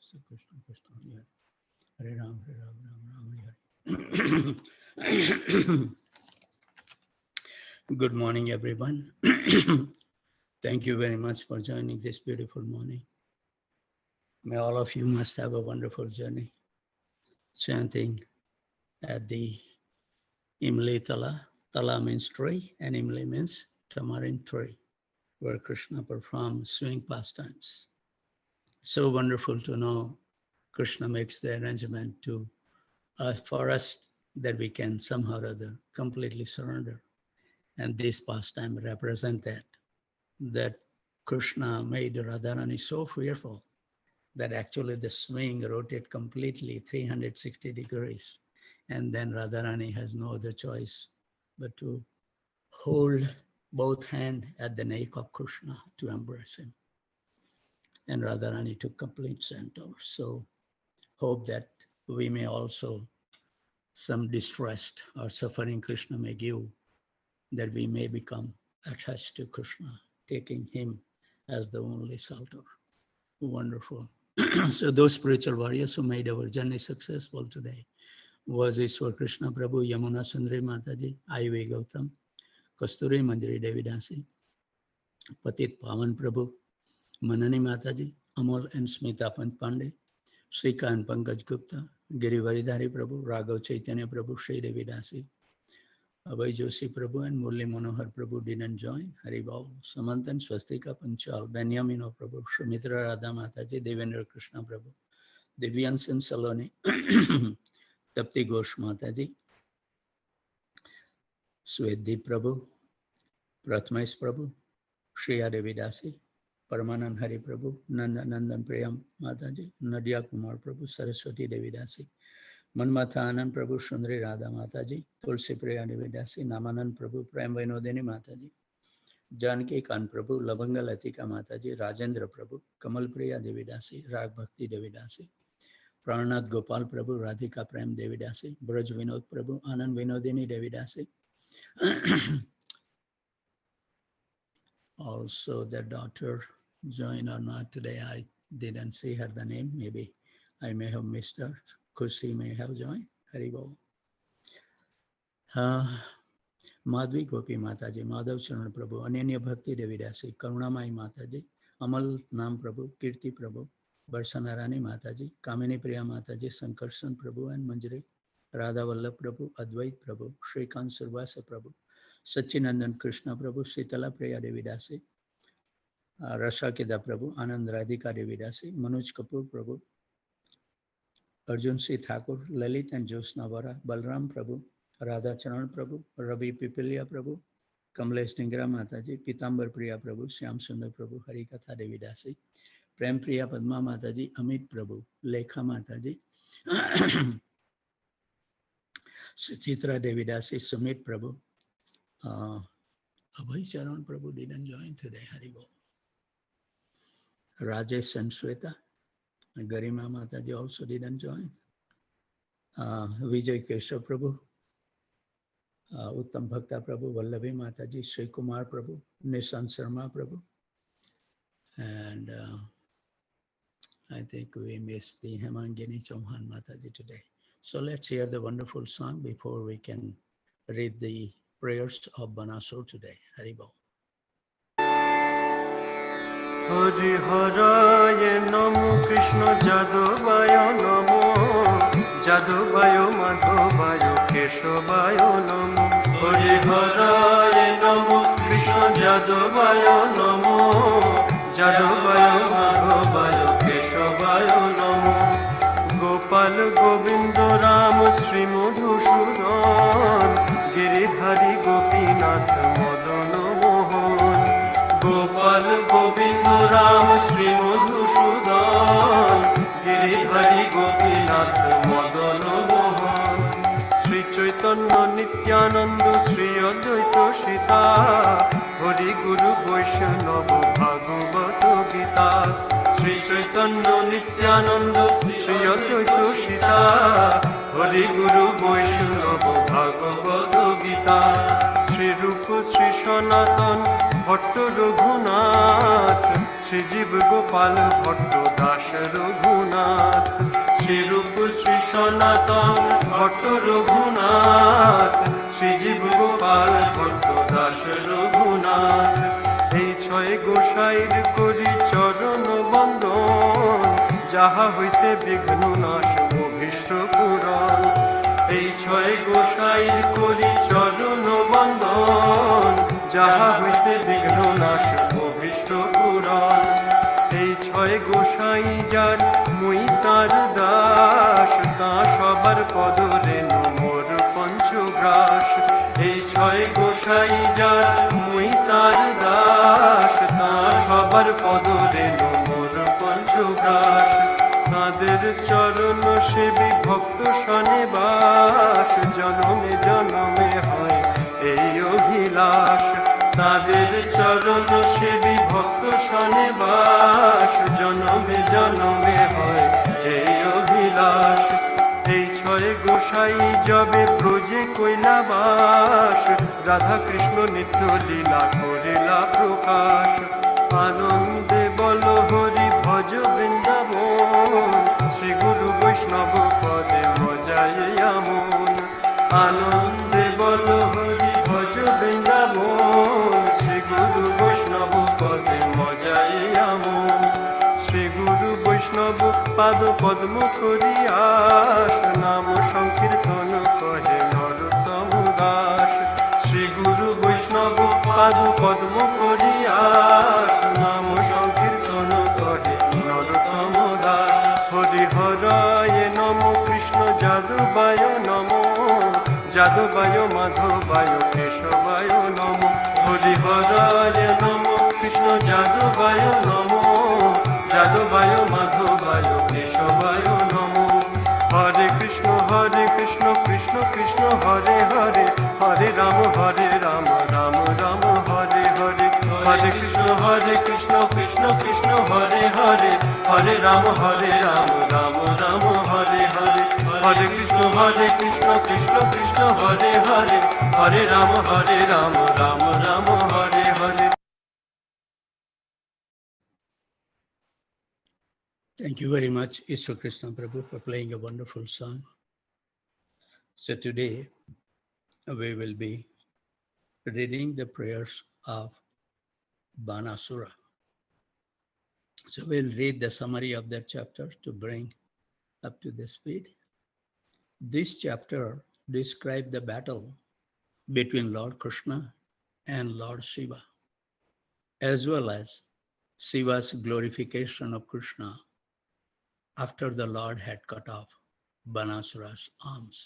So Krishna, Krishna, Hare Ram, Ram, Hare Hare. Good morning, everyone. Thank you very much for joining this beautiful morning. May all of you must have a wonderful journey, chanting at the Imli Tala. Tala means tree, and Imli means tamarind tree, where Krishna performs swing pastimes. So wonderful to know Krishna makes the arrangement for us that we can somehow or other completely surrender. And this pastime represent that Krishna made Radharani so fearful that actually the swing rotated completely 360 degrees. And then Radharani has no other choice but to hold both hands at the neck of Krishna to embrace him. And Radharani took complete center. So hope that we may also, some distressed or suffering Krishna may give, that we may become attached to Krishna, taking him as the only shelter. Wonderful. So those spiritual warriors who made our journey successful today was Ishwar Krishna Prabhu, Yamuna Sundari Mataji, I.V. Gautam, Kasturi Manjari Devidasi, Patit Pavan Prabhu, Manani Mataji, Amol and Smita Pant Pandey, Srika and Pankaj Gupta, Girivaridhari Prabhu, Raghav Chaitanya Prabhu, Sri Devidasi, Abhay Joshi Prabhu and Murli Manohar Prabhu didn't join. Haribol, Samantan Swastika Panchal, Benyamino Prabhu, Sumitra Radha Mataji, Devendra Krishna Prabhu, Divyan Sen Saloni, Tapti Ghosh Mataji, Swedhi Prabhu, Prathmais Prabhu, Shriya Devidasi, Paramanand Hari Prabhu, Nandan Priyam Mataji, Nadia Kumar Prabhu, Saraswati Devidasi, Manmatha Anand Prabhu, Sundari Radha Mataji, Tulsi Priya Devidasi, Namanand Prabhu, Prem Vainodini Mataji, Janki Khan Prabhu, Lavanga Latika Mataji, Rajendra Prabhu, Kamal Priya Devidasi, Rag Bhakti Devidasi, Pranath Gopal Prabhu, Radhika Prem Devidasi, Braj Vinod Prabhu, Anand Vinodini Devidasi. Also, their daughter joined or not today. I didn't see her the name. Maybe I may have missed her. Kushi may have joined. Haribol. Madhvi Gopi Mataji, Madhav Charan Prabhu, Ananya Bhakti Devidasi, Karunamai Mataji, Amal Nam Prabhu, Kirti Prabhu, Barsanarani Mataji, Kamini Priya Mataji, Sankarshan Prabhu and Manjari, Radha Vallabh Prabhu, Advait Prabhu, Shrikant Survasa Prabhu, Sachinandan Krishna Prabhu, Sitala Priya Devidasi, Rasakida Prabhu, Anand Radhika Devidasi, Manoj Kapoor Prabhu, Arjun C. Thakur, Lalit and Josna Vara, Balram Prabhu, Radha Charan Prabhu, Ravi Pipilia Prabhu, Kamlesh Dingra Mataji, Pitambar Priya Prabhu, Shyam Sundar Prabhu, Harikatha Devidasi, Prem Priya Padma Mataji, Amit Prabhu, Lekha Mataji, Suchitra Devidasi, Sumit Prabhu, Abhay Charan Prabhu didn't join today, Haribol. Rajesh and Shweta, Garima Mataji also didn't join. Vijay Keshav Prabhu, Uttam Bhakta Prabhu, Vallabhi Mataji, Sri Kumar Prabhu, Nishan Sharma Prabhu. And I think we missed the Hemangini Chauhan Mataji today. So let's hear the wonderful song before we can read the prayers of Banasura today. Haribol. Hari Haraya Namo Krishna Jadavaya Namo Jadavaya Madhavaya Keshavaya Namo Hari Haraya Namo Krishna Jadavaya Namo Jadavaya Madhavaya Keshavaya Namo Gopal Govinda Ram Sri Madhusudan Giridhari Gopinath Madan Mohan Gopal Govinda Ram Sri Madhusudan Giridhari Gopinath Madan Mohan Sri Chaitanya Nityananda Sri Advaita Sita Hari Guru Vaishnava Bhagavata Gita Sri Chaitanya Nityananda Sri Advaita Sita Hari Guru Vaishnava Bhagavata Gita Sri Rupa Sri Sanatan Bhatto Raghunath Sri Jiv Gopal Bhatto Das Raghunath সনাতন ভট্ট রঘুনাথ, শ্রীজীব গোপাল ভট্ট দাস রঘুনাথ। এই ছয় গোসাইর করি চরণ বন্দন, যাহা হইতে বিঘ্ন নাশ অভীষ্ট পূরণ। এই ছয় গোসাইর করি চরণ বন্দন, যাহা হইতে বিঘ্ন নাশ অভীষ্ট পূরণ। এই ছয় গোসাই যার মুই তার দাস, তা সবার পদ রেণু মোর পঞ্চগ্রাস। এই ছয় গোসাই যার মুই তার দাস, তা সবার পদ রেণু মোর পঞ্চগ্রাস। তাদের চরণ সেবী ভক্ত সনিবাস, জনমে জনমে হয় এই অভিলাষ। তাদের চরণ সেবী ভক্ত সনিবাস, জনমে জনমে হয় এই অভিলাষ। এই ছয় গোসাই যবে ব্রজে কৈলাবাস, রাধা কৃষ্ণ নিত্য লীলা করিলা প্রকাশ। আনন্দে বল হরি ভজ বৃন্দাবন, শ্রী গুরু বৈষ্ণব পদে মজাইয়া মন। আনন্দে বল হরি ভজ বৃন্দাবন, শ্রী গুরু বৈষ্ণব পদে মজাইয়া মন। শ্রী গুরু বৈষ্ণব পাদ পদ্ম করিয়াস, নাম সংকীর্তন কহে নরোত্তম দাস। শ্রী গুরু বৈষ্ণব পাদ পদ্ম করিয়াস, নাম সংকীর্তন কহে নরোত্তম দাস। হরি হরায় নম কৃষ্ণ যাদবায় নম, যাদবায় মাধবায় কেশবায় নম। হরি হরায় নম কৃষ্ণ যাদবায় নম, যাদবায় মাধবায় কেশবায় নম। হরে কৃষ্ণ কৃষ্ণ কৃষ্ণ হরে হরে, হরে রাম রাম রাম হরে হরে। হরে কৃষ্ণ কৃষ্ণ কৃষ্ণ হরে হরে, হরে রাম রাম রাম হরে হরে। হরে কৃষ্ণ কৃষ্ণ কৃষ্ণ হরে হরে, হরে Ram Ram Ram Hare Hare. Thank you very much, Ishwar Krishna Prabhu, for playing a wonderful song. So today we will be reading the prayers of Banasura. So we'll read the summary of that chapter to bring up to the speed. This chapter describes the battle between Lord Krishna and Lord Shiva, as well as Shiva's glorification of Krishna after the Lord had cut off Banasura's arms.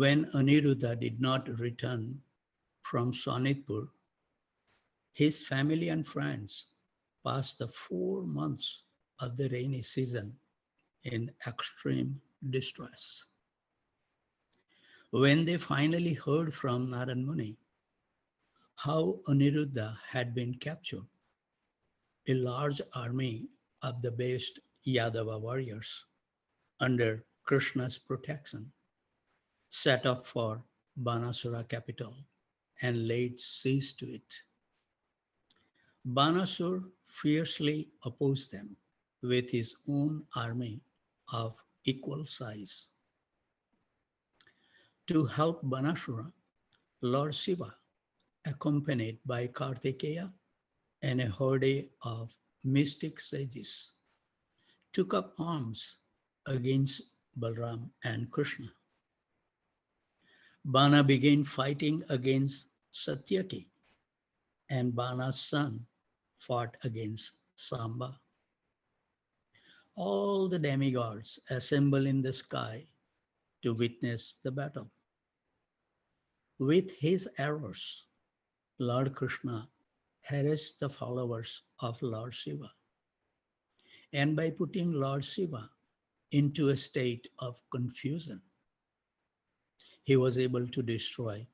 When Aniruddha did not return from Sonitpur, his family and friends passed the 4 months of the rainy season in extreme distress. When they finally heard from Narad Muni how Aniruddha had been captured, a large army of the best Yadava warriors under Krishna's protection set off for Banasura capital and laid siege to it. Banasur fiercely opposed them with his own army of equal size. To help Banasura, Lord Shiva, accompanied by Kartikeya and a horde of mystic sages, took up arms against Balram and Krishna. Bana began fighting against Satyaki, and Bana's son fought against Samba. All the demigods assembled in the sky to witness the battle. With his arrows, Lord Krishna harassed the followers of Lord Shiva. And by putting Lord Shiva into a state of confusion, he was able to destroy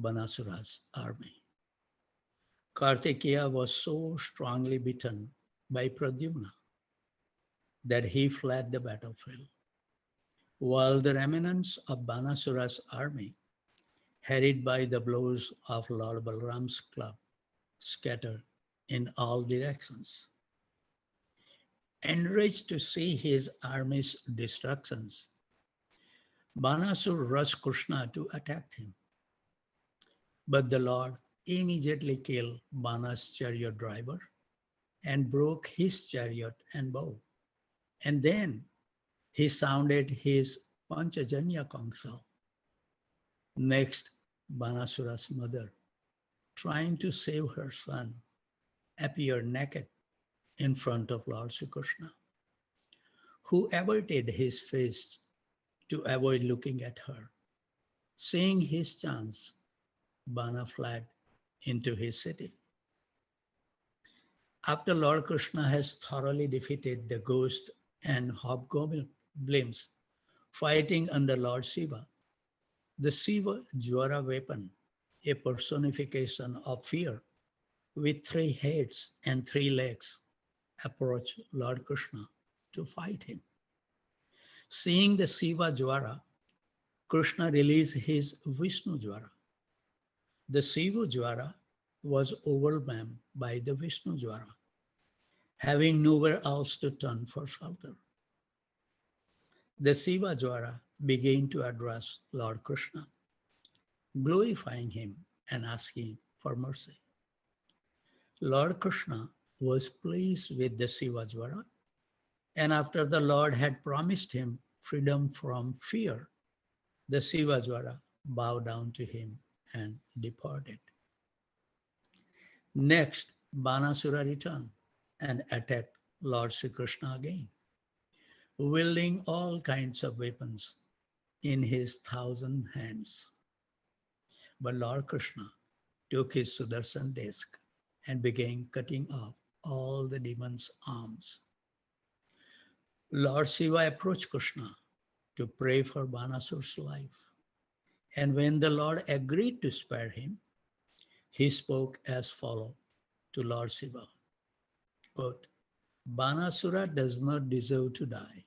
Banasura's army. Kartikeya was so strongly beaten by Pradyumna that he fled the battlefield, while the remnants of Banasura's army, harried by the blows of Lord Balram's club, scattered in all directions. Enraged to see his army's destructions, Banasur rushed Krishna to attack him. But the Lord immediately killed Bana's chariot driver and broke his chariot and bow. And then he sounded his Panchajanya council. Next, Banasura's mother, trying to save her son, appeared naked in front of Lord Sri Krishna, who averted his face to avoid looking at her. Seeing his chance, Bana fled into his city. After Lord Krishna has thoroughly defeated the ghost and hobgoblins fighting under Lord Shiva, the Shiva Jwara weapon, a personification of fear with 3 heads and 3 legs, approached Lord Krishna to fight him. Seeing the Shiva Jwara, Krishna released his Vishnu Jwara. The Shiva Jwara was overwhelmed by the Vishnu Jwara, having nowhere else to turn for shelter. The Shiva Jwara began to address Lord Krishna, glorifying him and asking for mercy. Lord Krishna was pleased with the Shiva Jwara, and after the Lord had promised him freedom from fear, the Shiva Jwara bowed down to him and departed. Next, Banasura returned and attacked Lord Sri Krishna again, wielding all kinds of weapons in his 1,000 hands. But Lord Krishna took his Sudarshan disc and began cutting off all the demons' arms. Lord Shiva approached Krishna to pray for Banasur's life. And when the Lord agreed to spare him, he spoke as follows to Lord Shiva, quote, Banasura does not deserve to die.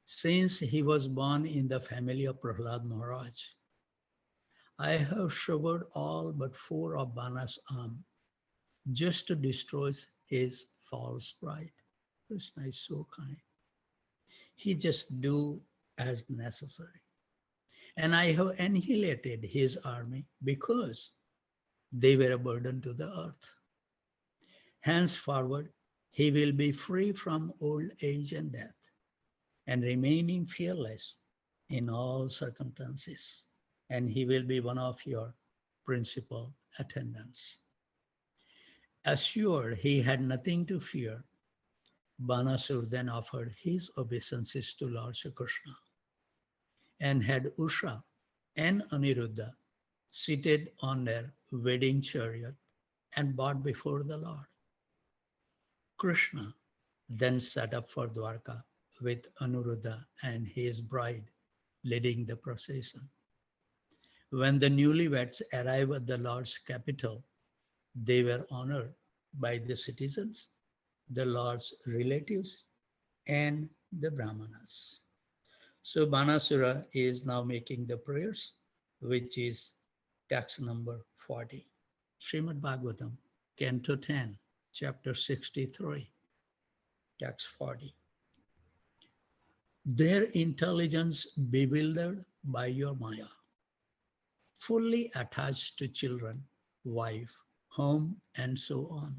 Since he was born in the family of Prahlad Maharaj, I have severed all but 4 of Bana's arms just to destroy his false pride. Krishna is so kind. He just do as necessary. And I have annihilated his army because they were a burden to the earth. Henceforward, he will be free from old age and death and remaining fearless in all circumstances. And he will be one of your principal attendants. Assured he had nothing to fear, Banasur then offered his obeisances to Lord Sri Krishna and had Usha and Aniruddha seated on their wedding chariot and brought before the Lord. Krishna then set up for Dwarka with Anuruddha and his bride leading the procession. When the newlyweds arrived at the Lord's capital, they were honored by the citizens, the Lord's relatives, and the Brahmanas. So Banasura is now making the prayers, which is text number 40. Srimad Bhagavatam, Canto 10, chapter 63, text 40. Their intelligence bewildered by your Maya, fully attached to children, wife, home, and so on.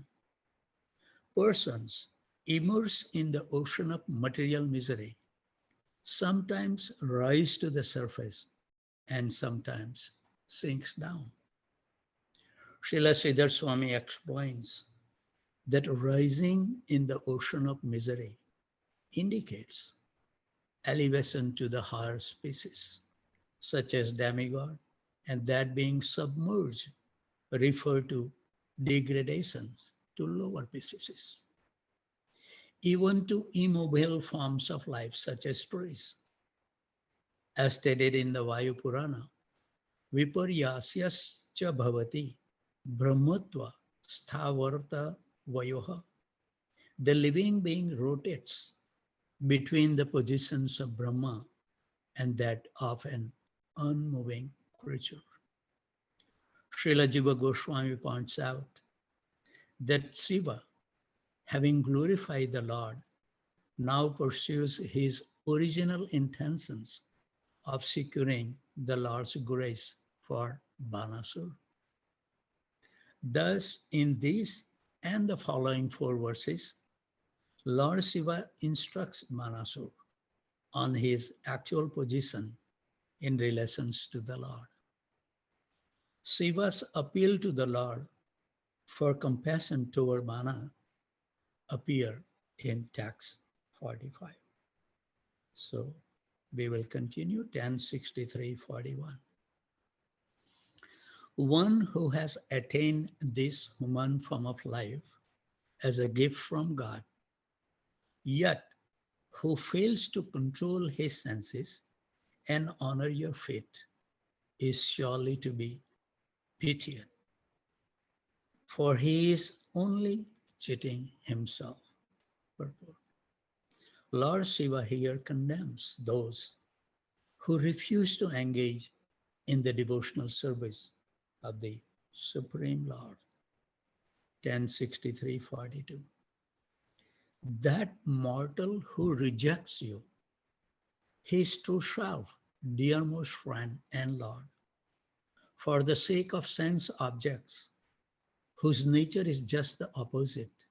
Persons immersed in the ocean of material misery sometimes rise to the surface and sometimes sinks down. Srila Sridhar Swami explains that rising in the ocean of misery indicates elevation to the higher species, such as demigod, and that being submerged refer to degradations to lower species. Even to immobile forms of life, such as trees. As stated in the Vayu Purana, Viparyasyascha bhavati brahmatva sthavarta vayoha. The living being rotates between the positions of Brahma and that of an unmoving creature. Srila Jiva Goswami points out that Shiva, having glorified the Lord, now pursues his original intentions of securing the Lord's grace for Banasura. Thus, in these and the following four verses, Lord Shiva instructs Banasura on his actual position in relations to the Lord. Shiva's appeal to the Lord for compassion toward Bana appear in text 45. So we will continue 1063:41. One who has attained this human form of life as a gift from God, yet who fails to control his senses and honor your faith, is surely to be pitied, for he is only cheating himself. Purport. Lord Shiva here condemns those who refuse to engage in the devotional service of the Supreme Lord. 1063:42. That mortal who rejects you, his true self, dearmost friend and Lord, for the sake of sense objects, whose nature is just the opposite,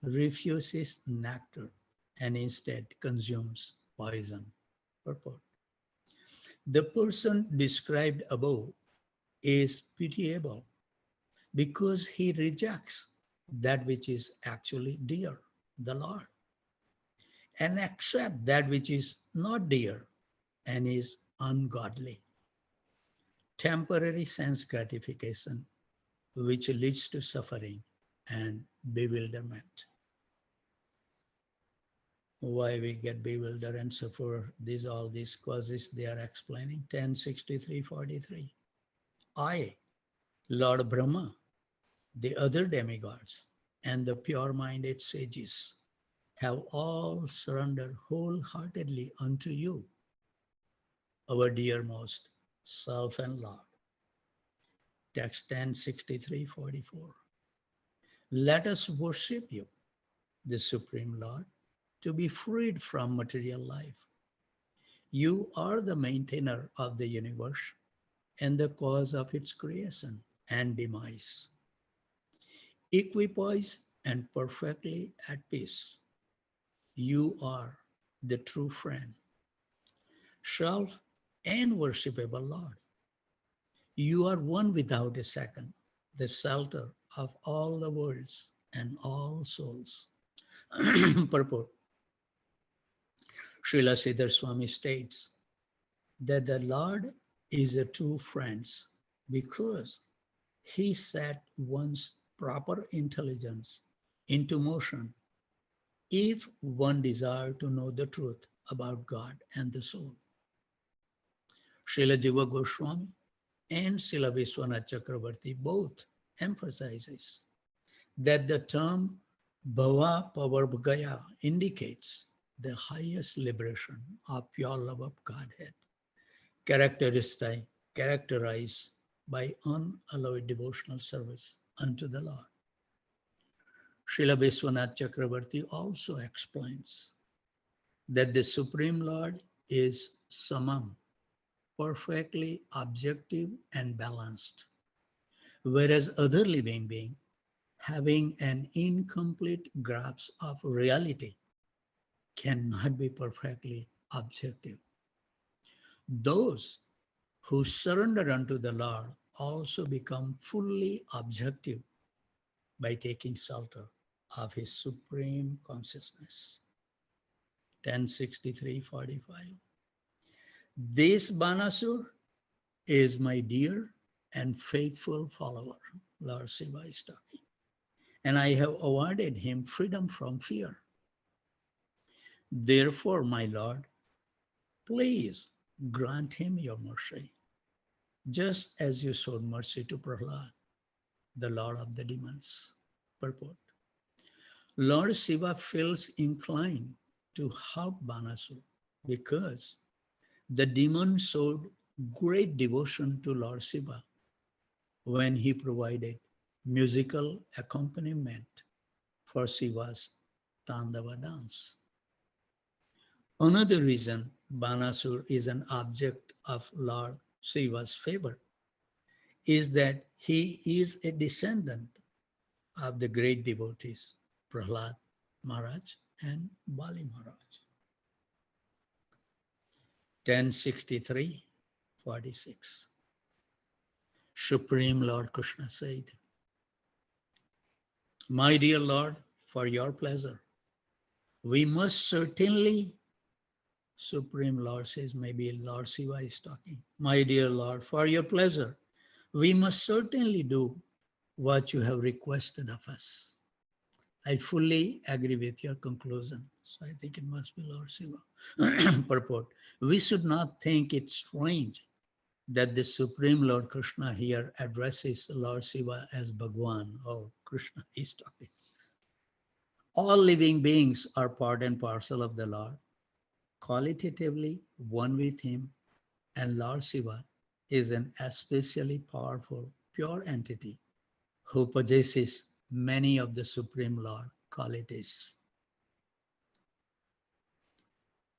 refuses nectar and instead consumes poison. Purport. The person described above is pitiable because he rejects that which is actually dear, the Lord, and accepts that which is not dear and is ungodly. Temporary sense gratification, which leads to suffering and bewilderment. Why we get bewildered and suffer, all these causes they are explaining. 1063:43. I, Lord Brahma, the other demigods, and the pure-minded sages have all surrendered wholeheartedly unto you, our dearmost self and Lord. Text 1063:44. Let us worship you, the Supreme Lord, to be freed from material life. You are the maintainer of the universe and the cause of its creation and demise. Equipoised and perfectly at peace, you are the true friend, self and worshipable Lord. You are one without a second, the shelter of all the worlds and all souls. Purport. Srila Siddhar Swami states that the Lord is a true friend because he set one's proper intelligence into motion if one desires to know the truth about God and the soul. Srila Jiva Goswami and Srila Vishwanath Chakravarti both emphasizes that the term Bhava Pavargaya indicates the highest liberation of pure love of Godhead, characterized by unalloyed devotional service unto the Lord. Srila Vishwanath Chakravarti also explains that the Supreme Lord is Samam, perfectly objective and balanced, whereas other living beings, having an incomplete grasp of reality, cannot be perfectly objective. Those who surrender unto the Lord also become fully objective by taking shelter of his supreme consciousness. 1063:45. This Banasur is my dear and faithful follower, Lord Shiva is talking, and I have awarded him freedom from fear. Therefore, my Lord, please grant him your mercy, just as you showed mercy to Prahlad, the Lord of the demons. Purport. Lord Shiva feels inclined to help Banasur because the demon showed great devotion to Lord Shiva when he provided musical accompaniment for Shiva's Tandava dance. Another reason Banasur is an object of Lord Shiva's favor is that he is a descendant of the great devotees Prahlad Maharaj and Bali Maharaj. 1063:46. Supreme Lord Krishna said, "My dear Lord, for your pleasure, we must certainly," Supreme Lord says, maybe Lord Shiva is talking, "My dear Lord, for your pleasure, we must certainly do what you have requested of us." I fully agree with your conclusion. So I think it must be Lord Shiva. Purport. We should not think it strange that the Supreme Lord Krishna here addresses Lord Shiva as Bhagwan. Oh, Krishna is talking. All living beings are part and parcel of the Lord, qualitatively one with him, and Lord Shiva is an especially powerful, pure entity who possesses many of the Supreme Lord qualities.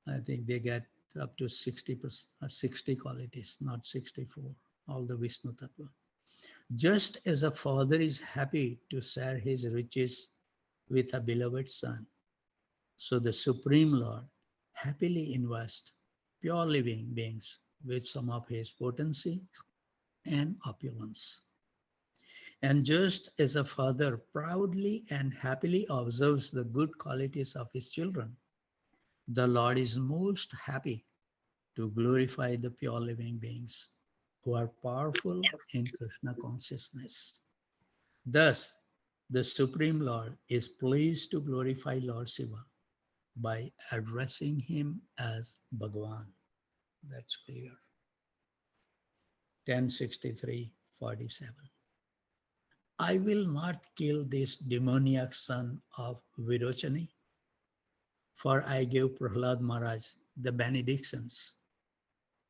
I think they get up to 60%, 60 qualities, not 64, all the Vishnu Tattva. Just as a father is happy to share his riches with a beloved son, so the Supreme Lord happily invests pure living beings with some of his potency and opulence. And just as a father proudly and happily observes the good qualities of his children, the Lord is most happy to glorify the pure living beings who are powerful in Krishna consciousness. Thus, the Supreme Lord is pleased to glorify Lord Shiva by addressing him as Bhagavan. That's clear. 1063:47. I will not kill this demoniac son of Virochani, for I gave Prahlad Maharaj the benedictions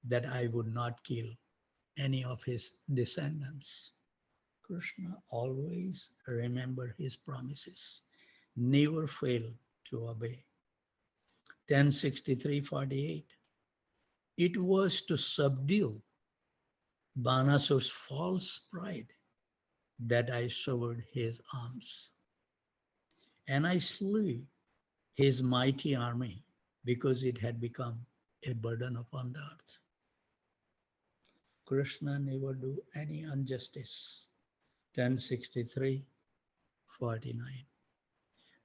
that I would not kill any of his descendants. Krishna always remember his promises, never fail to obey. 1063:48. It was to subdue Banasur's false pride that I severed his arms, and I slew his mighty army because it had become a burden upon the earth. Krishna never do any injustice. 1063:49.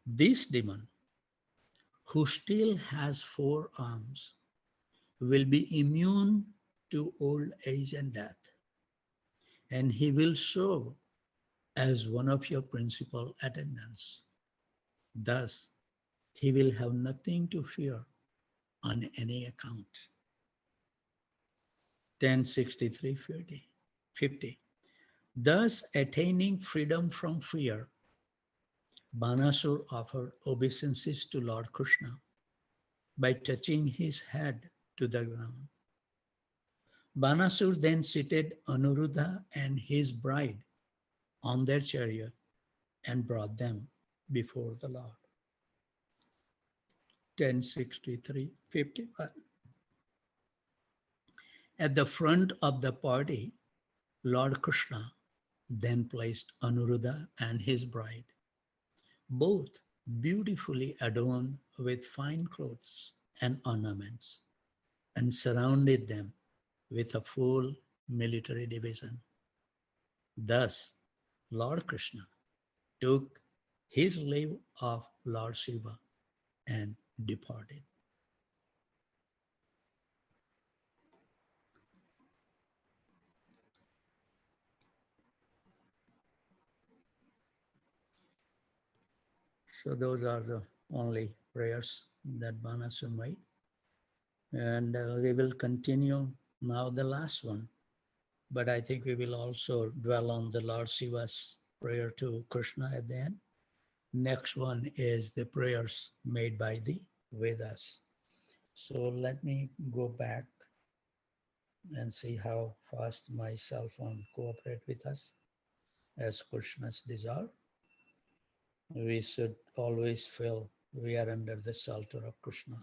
This demon, who still has four arms, will be immune to old age and death, and he will serve as one of your principal attendants. Thus, he will have nothing to fear on any account. 1063:50. Thus, attaining freedom from fear, Banasur offered obeisances to Lord Krishna by touching his head to the ground. Banasur then seated Anuruddha and his bride on their chariot and brought them before the Lord. 1063:51. At the front of the party, Lord Krishna then placed Anuruddha and his bride, both beautifully adorned with fine clothes and ornaments, and surrounded them with a full military division. Thus, Lord Krishna took his leave of Lord Shiva and departed. So those are the only prayers that Banasur made. And we will continue now the last one. But I think we will also dwell on the Lord Shiva's prayer to Krishna at the end. Next one is the prayers made by the Vedas. So let me go back and see how fast my cell phone cooperate with us as Krishna's desire. We should always feel we are under the shelter of Krishna.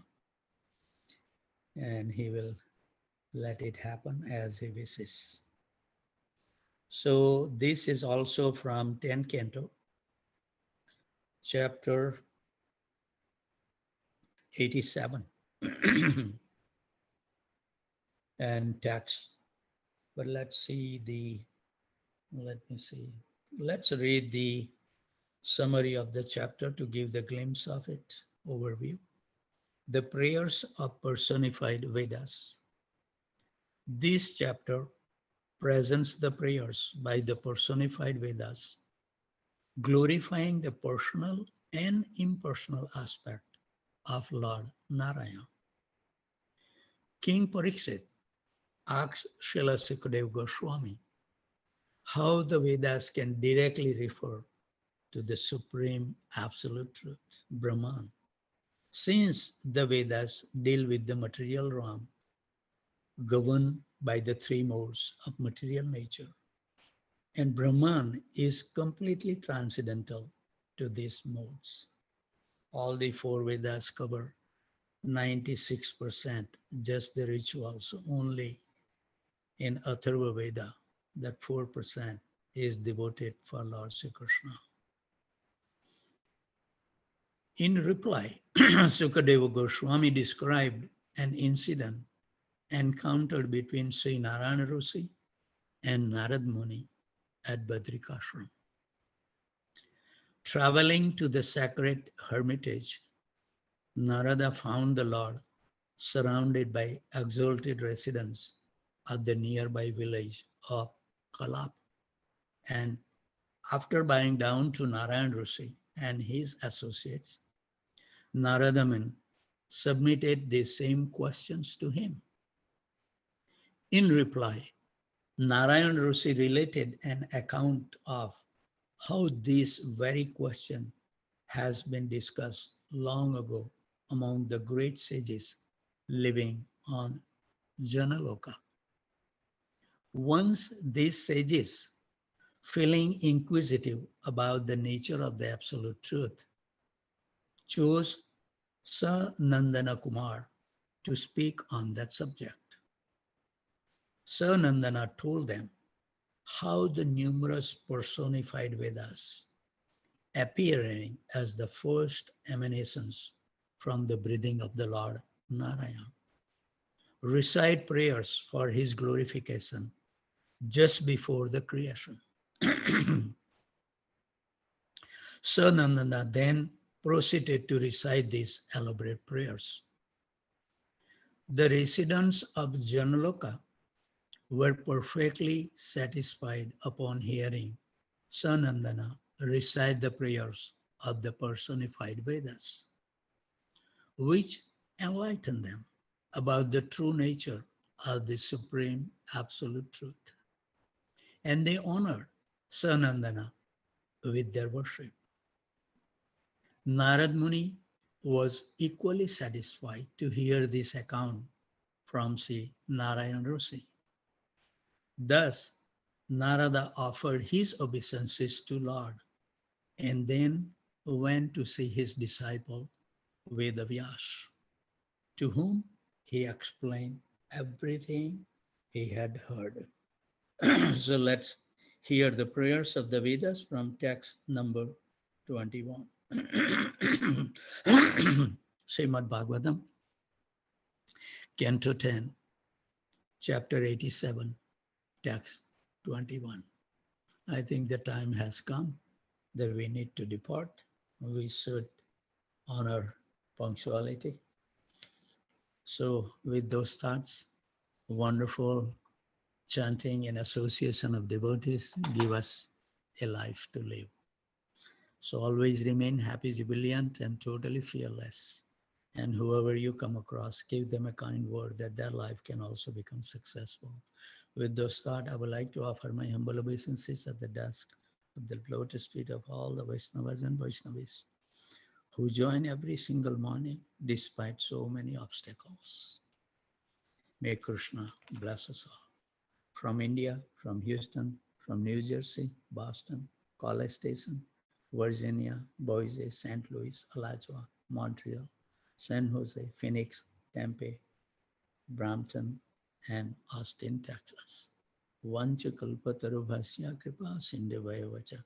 and he will let it happen as he wishes. So this is also from 10th canto, chapter 87 and text. But let me see. Let's read the summary of the chapter to give the glimpse of it, overview. The prayers of personified Vedas. This chapter presents the prayers by the personified Vedas, glorifying the personal and impersonal aspect of Lord Narayana. King Pariksit asks Srila Sukadeva Goswami how the Vedas can directly refer to the supreme absolute truth, Brahman. Since the Vedas deal with the material realm governed by the three modes of material nature, and Brahman is completely transcendental to these modes. All the four Vedas cover 96%, just the rituals only in Atharva Veda, that 4% is devoted for Lord Sri Krishna. In reply, Sukadeva Goswami described an incident encountered between Sri Narayana Rishi and Narad Muni at Badrikashram. Traveling to the sacred hermitage, Narada found the Lord surrounded by exalted residents of the nearby village of Kalap. And after bowing down to Narayana Rishi and his associates, Narada Muni submitted the same questions to him. In reply, Narayana Rishi related an account of how this very question has been discussed long ago among the great sages living on Janaloka. Once these sages, feeling inquisitive about the nature of the absolute truth, chose Sanandana Kumar to speak on that subject. Sanandana told them how the numerous personified Vedas, appearing as the first emanations from the breathing of the Lord Narayana, recite prayers for his glorification just before the creation. Sanandana then proceeded to recite these elaborate prayers. The residents of Janaloka were perfectly satisfied upon hearing Sanandana recite the prayers of the personified Vedas, which enlightened them about the true nature of the supreme absolute truth. And they honored Sanandana with their worship. Narad Muni was equally satisfied to hear this account from Sri Narayana Rishi. Thus, Narada offered his obeisances to Lord and then went to see his disciple Vedavyas, to whom he explained everything he had heard. So let's hear the prayers of the Vedas from text number 21. Srimad Bhagavatam, Canto 10, Chapter 87, Text 21. I think the time has come that we need to depart. We should honor punctuality. So with those thoughts, wonderful chanting and association of devotees give us a life to live. So always remain happy, jubilant, and totally fearless. And whoever you come across, give them a kind word that their life can also become successful. With those thoughts, I would like to offer my humble obeisances at the desk of the lotus feet of all the Vaishnavas and Vaishnavis who join every single morning despite so many obstacles. May Krishna bless us all. From India, from Houston, from New Jersey, Boston, College Station, Virginia, Boise, St. Louis, Alachua, Montreal, San Jose, Phoenix, Tempe, Brampton, and Austin, Texas. Vancha kalpatarubhasya kripa sindhavaya vacha.